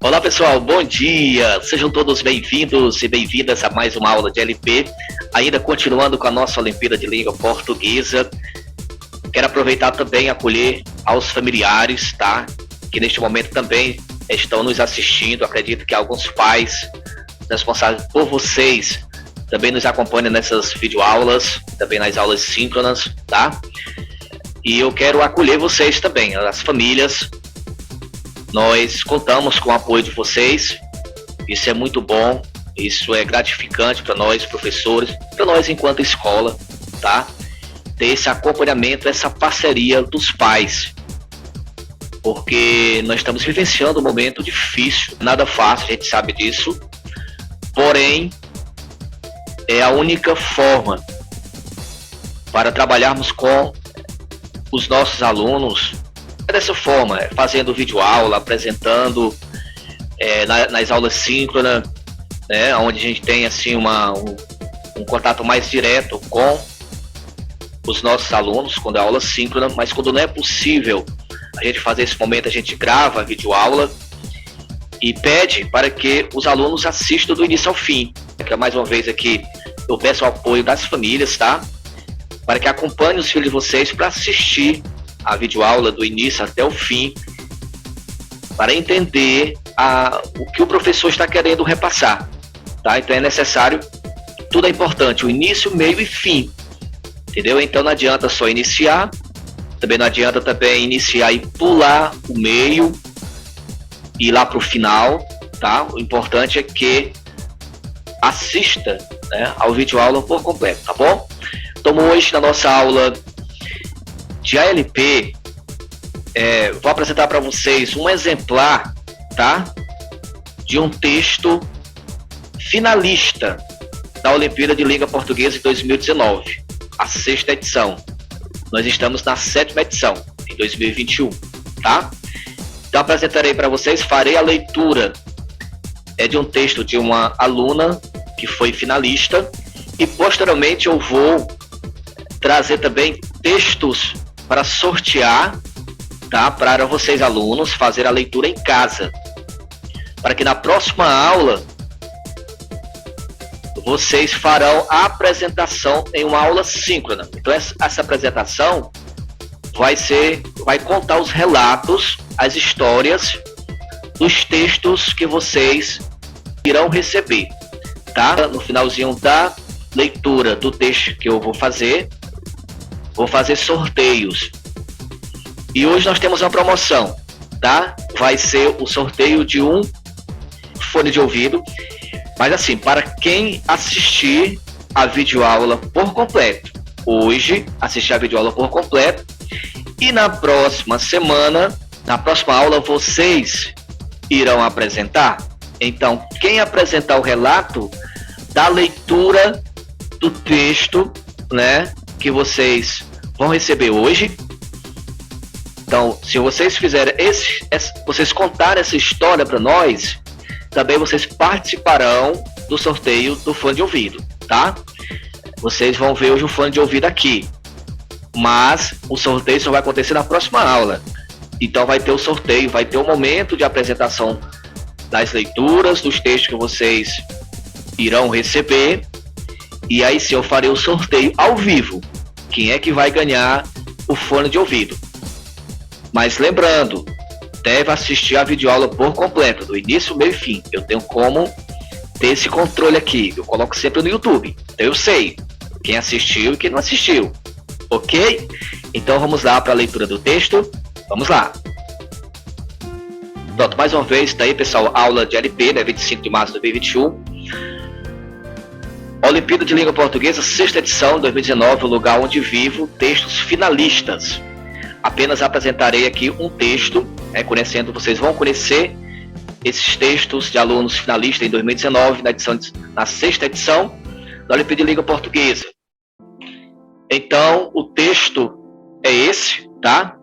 Olá pessoal, bom dia! Sejam todos bem-vindos e bem-vindas a mais uma aula de LP, ainda continuando com a nossa Olimpíada de Língua Portuguesa. Quero aproveitar também e acolher aos familiares, tá? Que neste momento também estão nos assistindo. Acredito que alguns pais responsáveis por vocês também nos acompanham nessas videoaulas, também nas aulas síncronas, tá? E eu quero acolher vocês também, as famílias. Nós contamos com o apoio de vocês, isso é muito bom, isso é gratificante para nós, professores, para nós enquanto escola, tá? Ter esse acompanhamento, essa parceria dos pais, porque nós estamos vivenciando um momento difícil, nada fácil, a gente sabe disso, porém, é a única forma para trabalharmos com os nossos alunos dessa forma, fazendo videoaula, apresentando nas aulas síncronas, né, onde a gente tem assim um contato mais direto com os nossos alunos, quando é aula síncrona, mas quando não é possível a gente fazer esse momento, a gente grava a videoaula e pede para que os alunos assistam do início ao fim. Mais uma vez aqui, eu peço o apoio das famílias, tá? Para que acompanhem os filhos de vocês para assistir a videoaula do início até o fim, para entender o que o professor está querendo repassar, tá? Então é necessário, tudo é importante, o início, meio e fim, entendeu? Então não adianta só iniciar, também não adianta também iniciar e pular o meio e ir lá para o final, tá? O importante é que assista, né, ao videoaula por completo, tá bom? Então hoje na nossa aula de ALP, vou apresentar para vocês um exemplar, tá? De um texto finalista da Olimpíada de Língua Portuguesa de 2019, a 6ª edição. Nós estamos na 7ª edição, em 2021, tá? Então apresentarei para vocês, farei a leitura de um texto de uma aluna que foi finalista e posteriormente eu vou trazer também textos para sortear, tá? Para vocês alunos fazer a leitura em casa, para que na próxima aula vocês farão a apresentação em uma aula síncrona. Então essa apresentação vai contar os relatos, as histórias dos textos que vocês irão receber, tá? No finalzinho da leitura do texto que eu vou fazer sorteios. E hoje nós temos uma promoção, tá? Vai ser o sorteio de um fone de ouvido, mas assim, para quem assistir a videoaula por completo, hoje, assistir a videoaula por completo, e na próxima semana, na próxima aula, vocês irão apresentar. Então, quem apresentar o relato da leitura do texto, né, que vocês vão receber hoje. Então, se vocês fizerem vocês contarem essa história para nós, também vocês participarão do sorteio do fone de ouvido, tá? Vocês vão ver hoje o fone de ouvido aqui, mas o sorteio só vai acontecer na próxima aula. Então vai ter o sorteio, vai ter o momento de apresentação das leituras, dos textos que vocês irão receber, e aí sim eu farei o sorteio ao vivo. Quem é que vai ganhar o fone de ouvido? Mas lembrando, deve assistir a videoaula por completo, do início, meio e fim. Eu tenho como ter esse controle aqui. Eu coloco sempre no YouTube. Então eu sei quem assistiu e quem não assistiu. Ok? Então vamos lá para a leitura do texto. Vamos lá. Pronto, mais uma vez, está aí, pessoal, aula de LP, né, 25 de março de 2021. Olimpíada de Língua Portuguesa, 6ª edição, 2019, o lugar onde vivo, textos finalistas. Apenas apresentarei aqui um texto, conhecendo, vocês vão conhecer esses textos de alunos finalistas em 2019, na 6ª edição da Olimpíada de Língua Portuguesa. Então, o texto é esse, tá?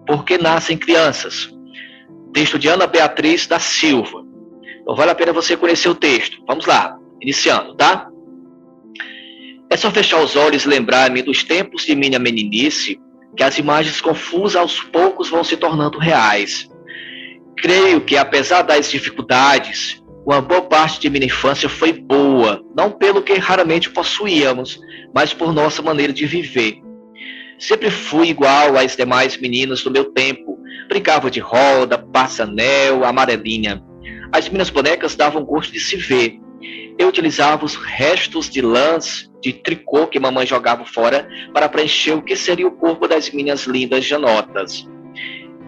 Porque nascem crianças. Texto de Ana Beatriz da Silva. Então, vale a pena você conhecer o texto. Vamos lá, iniciando, tá? É só fechar os olhos e lembrar-me dos tempos de minha meninice, que as imagens confusas aos poucos vão se tornando reais. Creio que, apesar das dificuldades, uma boa parte de minha infância foi boa, não pelo que raramente possuíamos, mas por nossa maneira de viver. Sempre fui igual às demais meninas do meu tempo. Brincava de roda, passa-anel, amarelinha. As minhas bonecas davam gosto de se ver. Eu utilizava os restos de lãs, de tricô que mamãe jogava fora para preencher o que seria o corpo das minhas lindas janotas.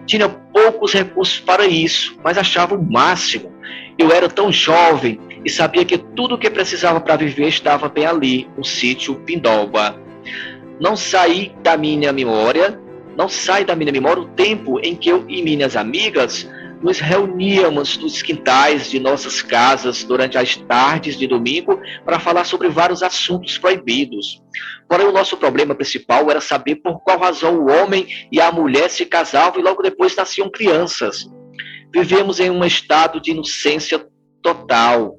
Tinha poucos recursos para isso, mas achava o máximo. Eu era tão jovem e sabia que tudo o que precisava para viver estava bem ali, no sítio Pindoba. Não sai da minha memória o tempo em que eu e minhas amigas nos reuníamos nos quintais de nossas casas durante as tardes de domingo para falar sobre vários assuntos proibidos. Porém, o nosso problema principal era saber por qual razão o homem e a mulher se casavam e logo depois nasciam crianças. Vivemos em um estado de inocência total.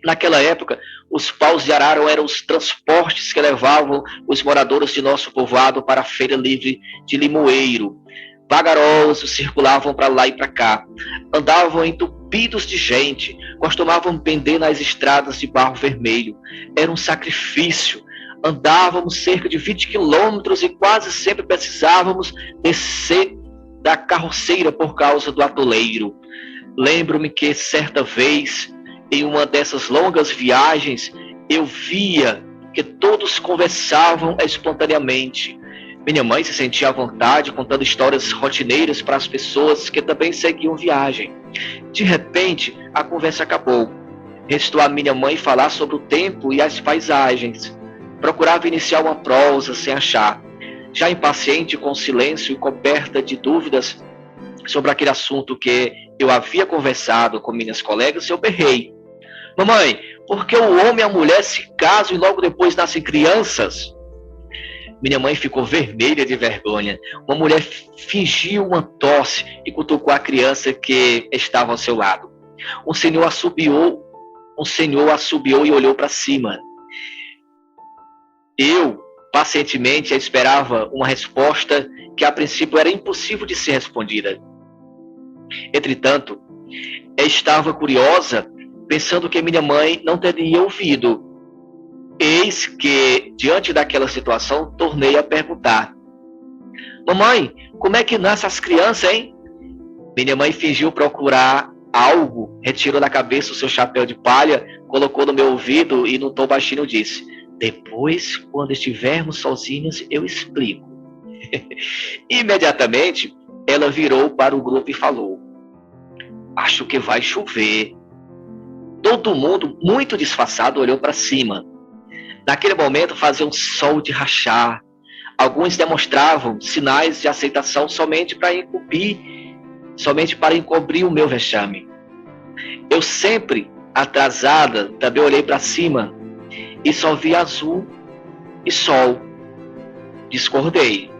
Naquela época, os paus de arara eram os transportes que levavam os moradores de nosso povoado para a feira livre de Limoeiro. Vagarosos circulavam para lá e para cá, andavam entupidos de gente, costumavam pender nas estradas de barro vermelho. Era um sacrifício. Andávamos cerca de 20 quilômetros e quase sempre precisávamos descer da carroceira por causa do atoleiro. Lembro-me que certa vez, em uma dessas longas viagens, eu via que todos conversavam espontaneamente. Minha mãe se sentia à vontade contando histórias rotineiras para as pessoas que também seguiam viagem. De repente, a conversa acabou. Restou a minha mãe falar sobre o tempo e as paisagens. Procurava iniciar uma prosa sem achar. Já impaciente com o silêncio e coberta de dúvidas sobre aquele assunto que eu havia conversado com minhas colegas, eu berrei: mamãe, por que o homem e a mulher se casam e logo depois nascem crianças? Minha mãe ficou vermelha de vergonha. Uma mulher fingiu uma tosse e cutucou a criança que estava ao seu lado. Um senhor assobiou e olhou para cima. Eu, pacientemente, esperava uma resposta que a princípio era impossível de ser respondida. Entretanto, estava curiosa, pensando que minha mãe não teria ouvido. Eis que, diante daquela situação, tornei a perguntar: mamãe, como é que nascem as crianças, hein? Minha mãe fingiu procurar algo, retirou da cabeça o seu chapéu de palha, colocou no meu ouvido e, num tom baixinho, disse: depois, quando estivermos sozinhos, eu explico. Imediatamente, ela virou para o grupo e falou: acho que vai chover. Todo mundo, muito disfarçado, olhou para cima. Naquele momento fazia um sol de rachar. Alguns demonstravam sinais de aceitação somente para encobrir o meu vexame. Eu, sempre atrasada, também olhei para cima e só vi azul e sol. Discordei.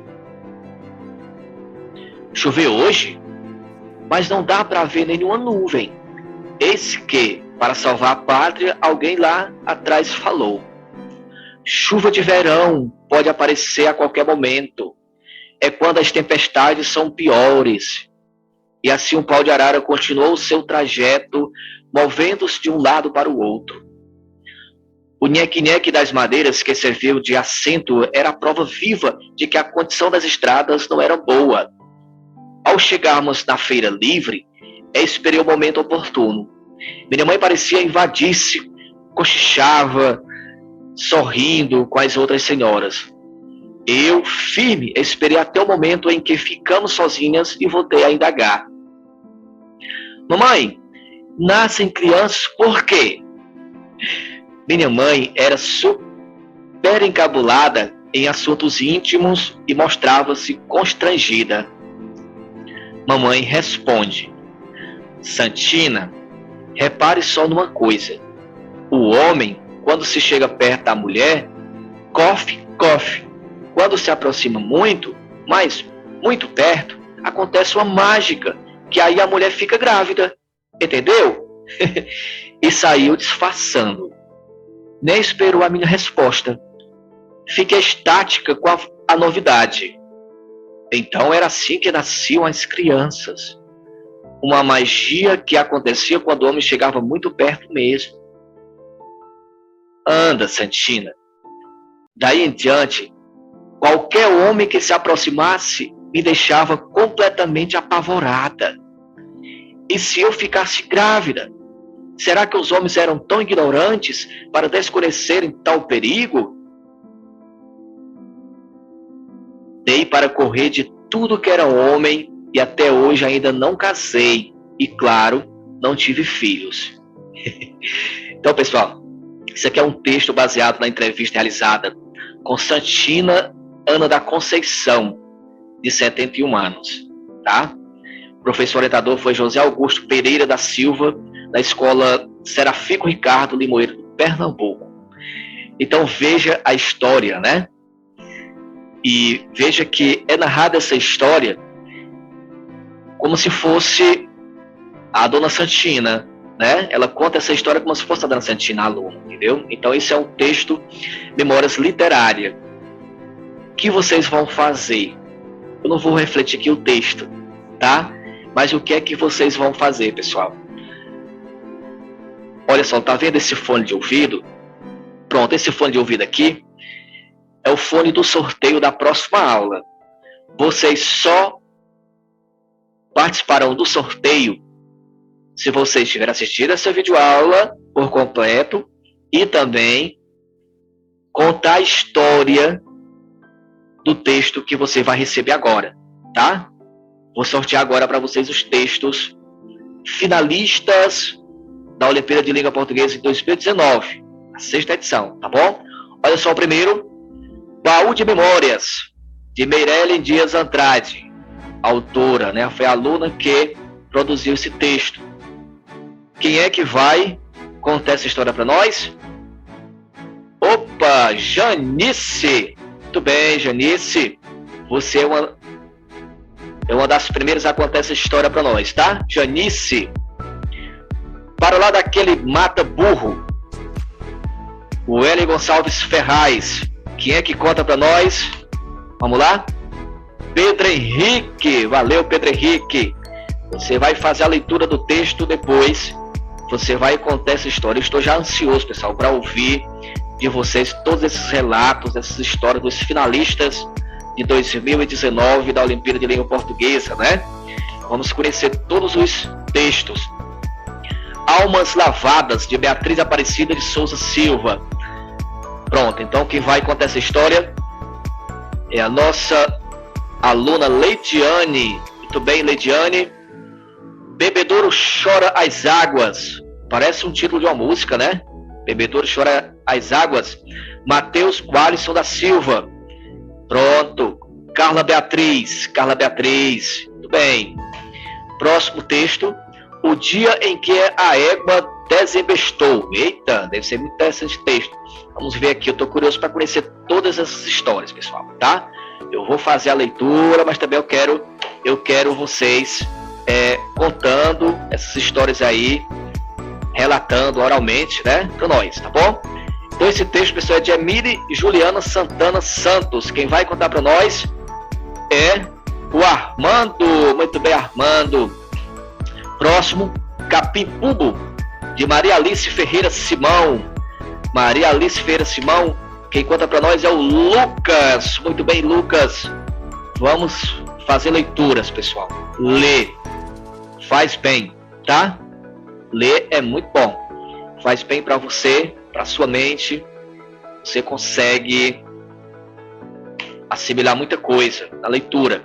Choveu hoje? Mas não dá para ver nenhuma nuvem. Eis que, para salvar a pátria, alguém lá atrás falou: chuva de verão pode aparecer a qualquer momento. É quando as tempestades são piores. E assim o pau de arara continuou o seu trajeto, movendo-se de um lado para o outro. O nheque-nheque das madeiras que serviu de assento era a prova viva de que a condição das estradas não era boa. Ao chegarmos na feira livre, esperei o momento oportuno. Minha mãe parecia invadir-se, cochichava, sorrindo com as outras senhoras. Eu, firme, esperei até o momento em que ficamos sozinhas e voltei a indagar: mamãe, nascem crianças por quê? Minha mãe era super encabulada em assuntos íntimos e mostrava-se constrangida. Mamãe responde: Santina, repare só numa coisa. O homem, quando se chega perto da mulher, cofe. Quando se aproxima muito, mas muito perto, acontece uma mágica, que aí a mulher fica grávida. Entendeu? E saiu disfarçando. Nem esperou a minha resposta. Fiquei estática com a novidade. Então era assim que nasciam as crianças. uma magia que acontecia quando o homem chegava muito perto mesmo. Anda, Santina. Daí em diante, qualquer homem que se aproximasse me deixava completamente apavorada. E se eu ficasse grávida? Será que os homens eram tão ignorantes para desconhecerem tal perigo? Dei para correr de tudo que era homem e até hoje ainda não casei. E claro, não tive filhos. Então, pessoal, isso aqui é um texto baseado na entrevista realizada com Santina Ana da Conceição, de 71 anos. Tá? O professor orientador foi José Augusto Pereira da Silva, da escola Serafico Ricardo Limoeiro, de Pernambuco. Então veja a história, né? E veja que é narrada essa história como se fosse a Dona Santina, né? Ela conta essa história como se fosse a Dona Santina, a aluna, entendeu? Então isso é um texto, memórias literárias. O que vocês vão fazer? Eu não vou refletir aqui o texto, tá? Mas o que é que vocês vão fazer, pessoal? Olha só, tá vendo esse fone de ouvido? Pronto, esse fone de ouvido aqui é o fone do sorteio da próxima aula. Vocês só participarão do sorteio se vocês tiverem assistido essa videoaula por completo e também contar a história do texto que você vai receber agora, tá? Vou sortear agora para vocês os textos finalistas da Olimpíada de Língua Portuguesa em 2019, a 6ª edição, tá bom? Olha só o primeiro, Baú de Memórias, de Meirelle Dias Andrade, autora, né? Foi a aluna que produziu esse texto. Quem é que vai contar essa história para nós? Opa, Janice! Muito bem, Janice. Você é uma das primeiras a contar essa história para nós, tá? Janice. Para lá daquele mata burro, o Hélio Gonçalves Ferraz. Quem é que conta para nós? Vamos lá? Pedro Henrique. Valeu, Pedro Henrique. Você vai fazer a leitura do texto depois. Você vai contar essa história. Eu estou já ansioso, pessoal, para ouvir de vocês todos esses relatos, essas histórias dos finalistas de 2019 da Olimpíada de Língua Portuguesa, né? Vamos conhecer todos os textos. Almas Lavadas, de Beatriz Aparecida de Souza Silva. Pronto, então quem vai contar essa história é a nossa aluna Leidiane. Muito bem, Leidiane. Bebedouro Chora as Águas. Parece um título de uma música, né? Bebedouro Chora as Águas. Matheus Qualisson da Silva. Pronto. Carla Beatriz. Muito bem. Próximo texto. O dia em que a égua desembestou. Eita, deve ser muito interessante esse texto. Vamos ver aqui, eu estou curioso para conhecer todas essas histórias, pessoal, tá? Eu vou fazer a leitura, mas também eu quero vocês contando essas histórias aí, relatando oralmente, né, para nós, tá bom? Então esse texto, pessoal, é de Emília Juliana Santana Santos. Quem vai contar para nós é o Armando. Muito bem, Armando. Próximo, Capim Pubo, de Maria Alice Ferreira Simão. Maria Alice Ferreira Simão. Quem conta para nós é o Lucas. Muito bem, Lucas. Vamos fazer leituras, pessoal. Lê. Faz bem, tá? Ler é muito bom. Faz bem para você, para sua mente. Você consegue assimilar muita coisa na leitura.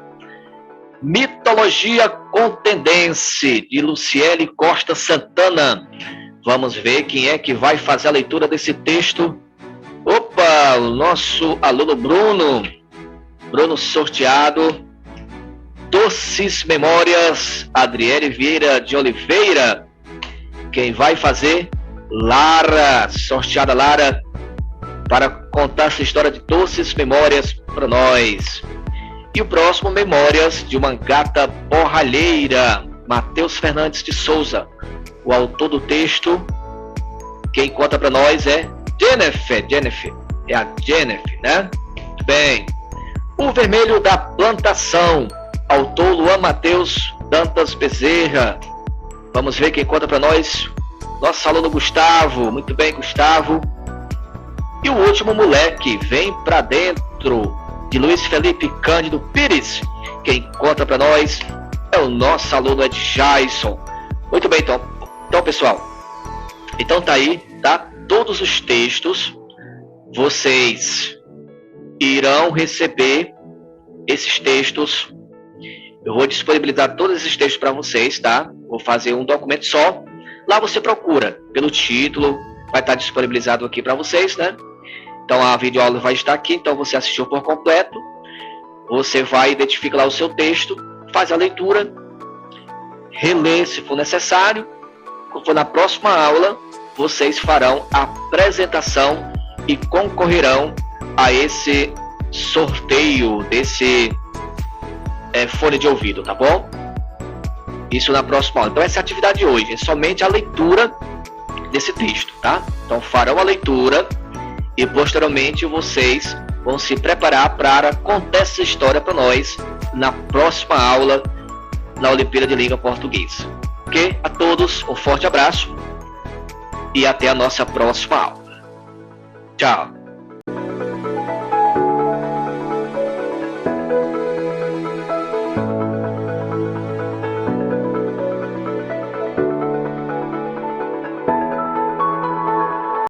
Mitologia Contendense, de Luciele Costa Santana. Vamos ver quem é que vai fazer a leitura desse texto. Opa, o nosso aluno Bruno. Bruno sorteado. Doces Memórias, Adriele Vieira de Oliveira. Quem vai fazer? Lara, sorteada Lara, para contar essa história de Doces Memórias para nós. E o próximo, Memórias de uma Gata Borralheira, Matheus Fernandes de Souza. O autor do texto, quem conta para nós é Jennifer. É a Jennifer, né? Muito bem. O Vermelho da Plantação, Autor Luan Matheus Dantas Bezerra. Vamos ver quem conta para nós. Nosso aluno Gustavo. Muito bem, Gustavo. E o último moleque, Vem Pra Dentro, de Luiz Felipe Cândido Pires. Quem conta para nós é o nosso aluno Jason. Muito bem, então pessoal, então tá aí, tá? Todos os textos, vocês irão receber esses textos. Eu vou disponibilizar todos esses textos para vocês, tá? Vou fazer um documento só. Lá você procura pelo título, vai estar disponibilizado aqui para vocês, né? Então a videoaula vai estar aqui, então você assistiu por completo. Você vai identificar lá o seu texto, faz a leitura, relê se for necessário. Quando for na próxima aula, vocês farão a apresentação e concorrerão a esse sorteio desse fone de ouvido, tá bom? Isso na próxima aula. Então essa é a atividade de hoje, é somente a leitura desse texto, tá? Então farão a leitura e posteriormente vocês vão se preparar para contar essa história para nós na próxima aula na Olimpíada de Língua Portuguesa. Ok? A todos um forte abraço e até a nossa próxima aula. Tchau!